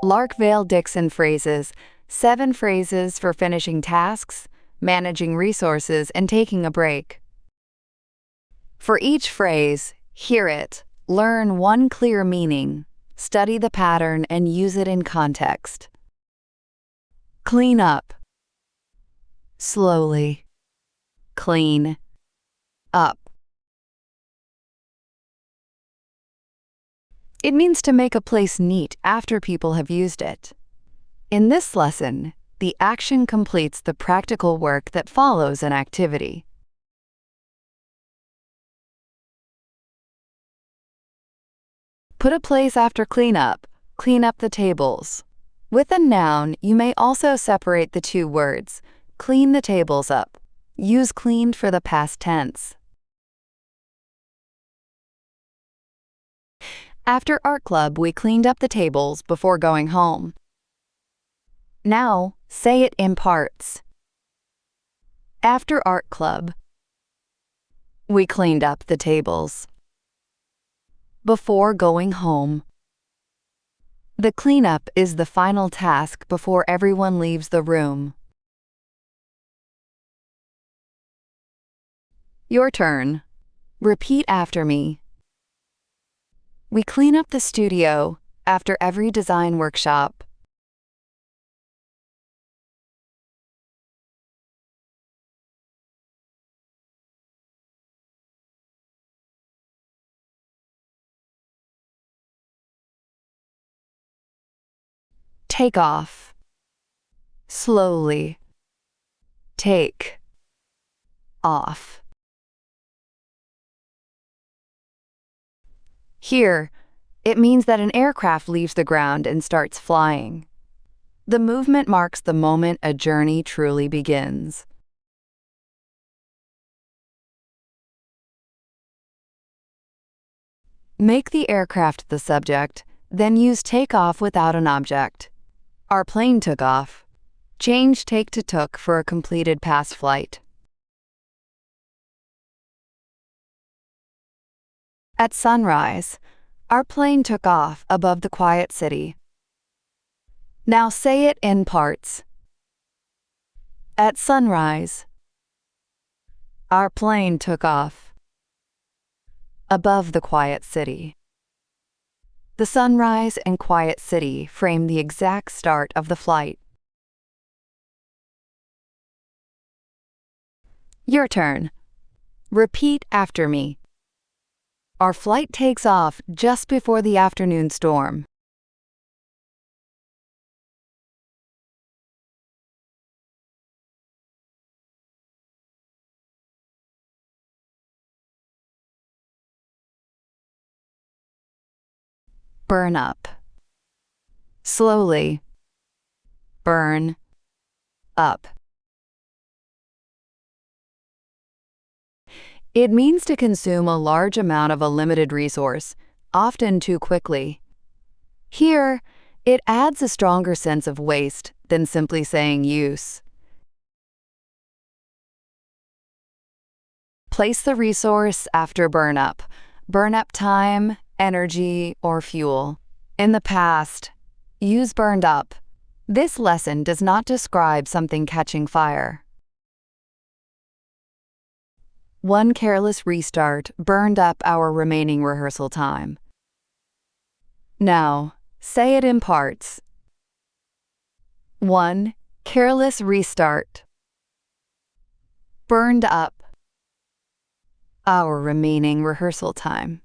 LarkVeil Dixon Phrases, 7 phrases for finishing tasks, managing resources, and taking a break. For each phrase, hear it, learn one clear meaning, study the pattern, and use it in context. Clean up. Slowly. Clean up. It means to make a place neat after people have used it. In this lesson, the action completes the practical work that follows an activity. Put a place after cleanup. Clean up the tables. With a noun, you may also separate the two words. Clean the tables up. Use cleaned for the past tense. After art club, we cleaned up the tables before going home. Now, say it in parts. After art club, we cleaned up the tables. Before going home. The cleanup is the final task before everyone leaves the room. Your turn. Repeat after me. We clean up the studio after every design workshop. Take off. Slowly. Take off. Here, it means that an aircraft leaves the ground and starts flying. The movement marks the moment a journey truly begins. Make the aircraft the subject, then use take off without an object. Our plane took off. Change take to took for a completed past flight. At sunrise, our plane took off above the quiet city. Now say it in parts. At sunrise, our plane took off above the quiet city. The sunrise and quiet city frame the exact start of the flight. Your turn. Repeat after me. Our flight takes off just before the afternoon storm. Burn up. Slowly. Burn up. It means to consume a large amount of a limited resource, often too quickly. Here, it adds a stronger sense of waste than simply saying use. Place the resource after burn up time, energy, or fuel. In the past, use burned up. This lesson does not describe something catching fire. One careless restart burned up our remaining rehearsal time. Now, say it in parts. One careless restart burned up our remaining rehearsal time.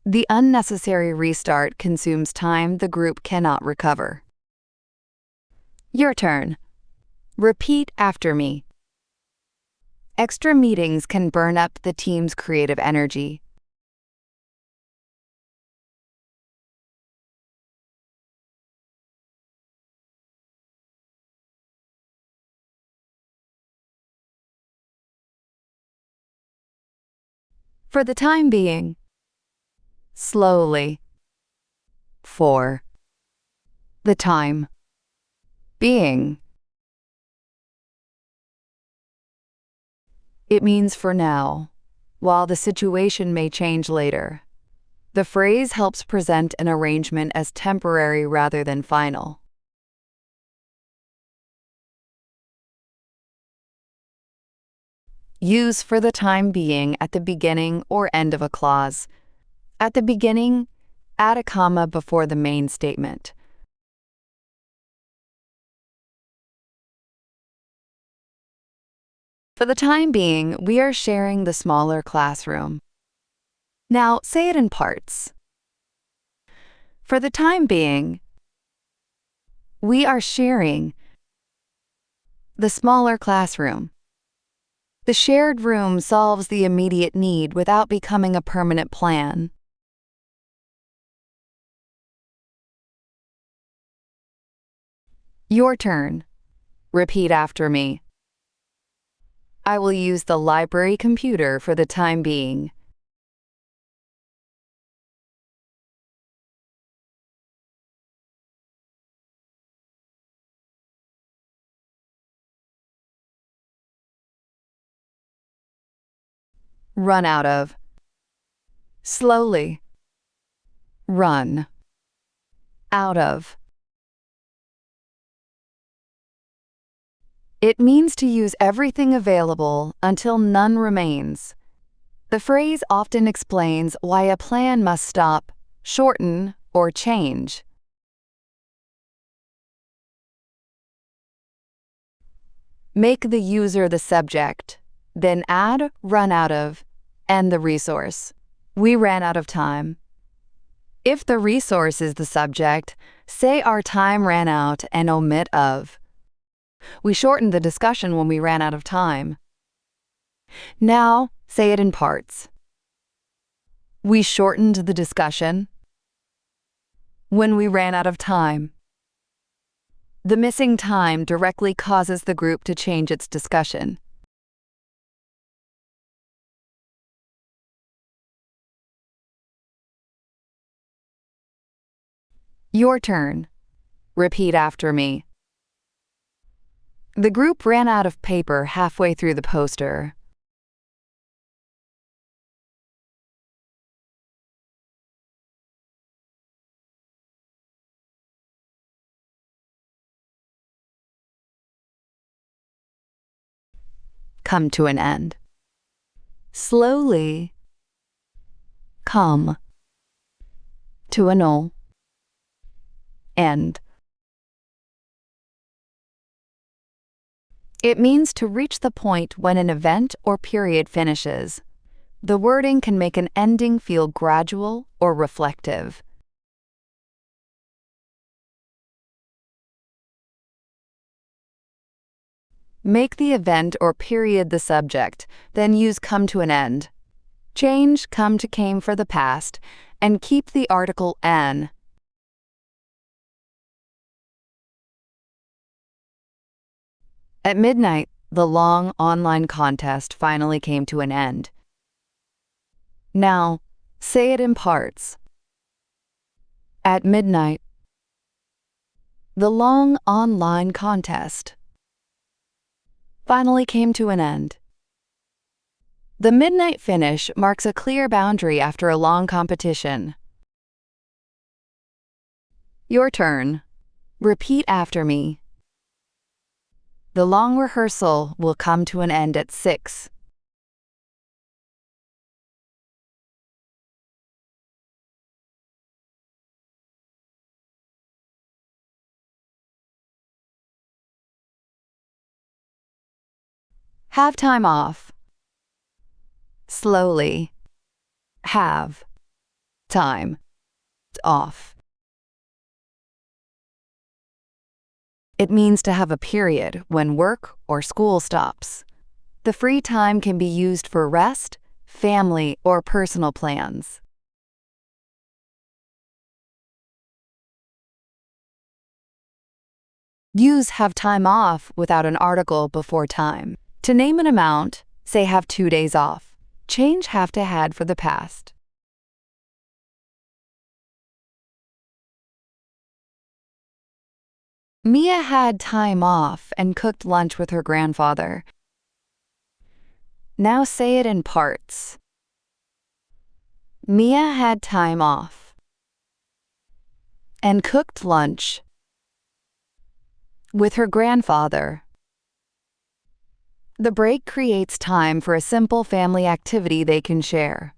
The unnecessary restart consumes time the group cannot recover. Your turn. Repeat after me. Extra meetings can burn up the team's creative energy. For the time being. Slowly. For the time being. It means for now, while the situation may change later. The phrase helps present an arrangement as temporary rather than final. Use for the time being at the beginning or end of a clause. At the beginning, add a comma before the main statement. For the time being, we are sharing the smaller classroom. Now, say it in parts. For the time being, we are sharing the smaller classroom. The shared room solves the immediate need without becoming a permanent plan. Your turn. Repeat after me. I will use the library computer for the time being. Run out of. Slowly. Run. Out of. It means to use everything available until none remains. The phrase often explains why a plan must stop, shorten, or change. Make the user the subject, then add run out of and the resource. We ran out of time. If the resource is the subject, say our time ran out and omit of. We shortened the discussion when we ran out of time. Now, say it in parts. We shortened the discussion when we ran out of time. The missing time directly causes the group to change its discussion. Your turn. Repeat after me. The group ran out of paper halfway through the poster. Come to an end. Slowly. Come to an end. It means to reach the point when an event or period finishes. The wording can make an ending feel gradual or reflective. Make the event or period the subject, then use come to an end. Change come to came for the past, and keep the article an. At midnight, the long online contest finally came to an end. Now, say it in parts. At midnight, the long online contest finally came to an end. The midnight finish marks a clear boundary after a long competition. Your turn. Repeat after me. The long rehearsal will come to an end at 6. Have time off. Slowly. Have time off. It means to have a period when work or school stops. The free time can be used for rest, family, or personal plans. Use have time off without an article before time. To name an amount, say have 2 days off. Change have to had for the past. Mia had time off and cooked lunch with her grandfather. Now say it in parts. Mia had time off and cooked lunch with her grandfather. The break creates time for a simple family activity they can share.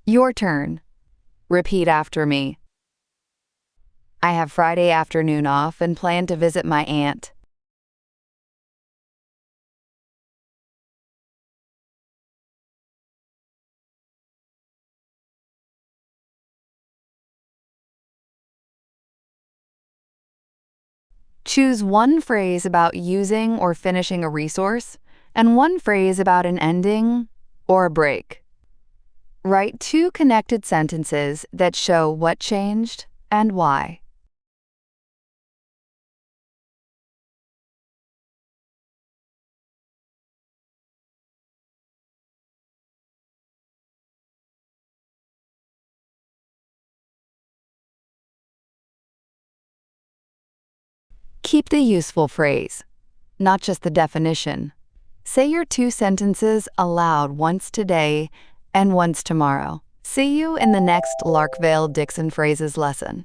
Your turn. Repeat after me. I have Friday afternoon off and plan to visit my aunt. Choose one phrase about using or finishing a resource and one phrase about an ending or a break. Write 2 connected sentences that show what changed and why. Keep the useful phrase, not just the definition. Say your 2 sentences aloud once today and once tomorrow. See you in the next LarkVeil Dixon Phrases lesson.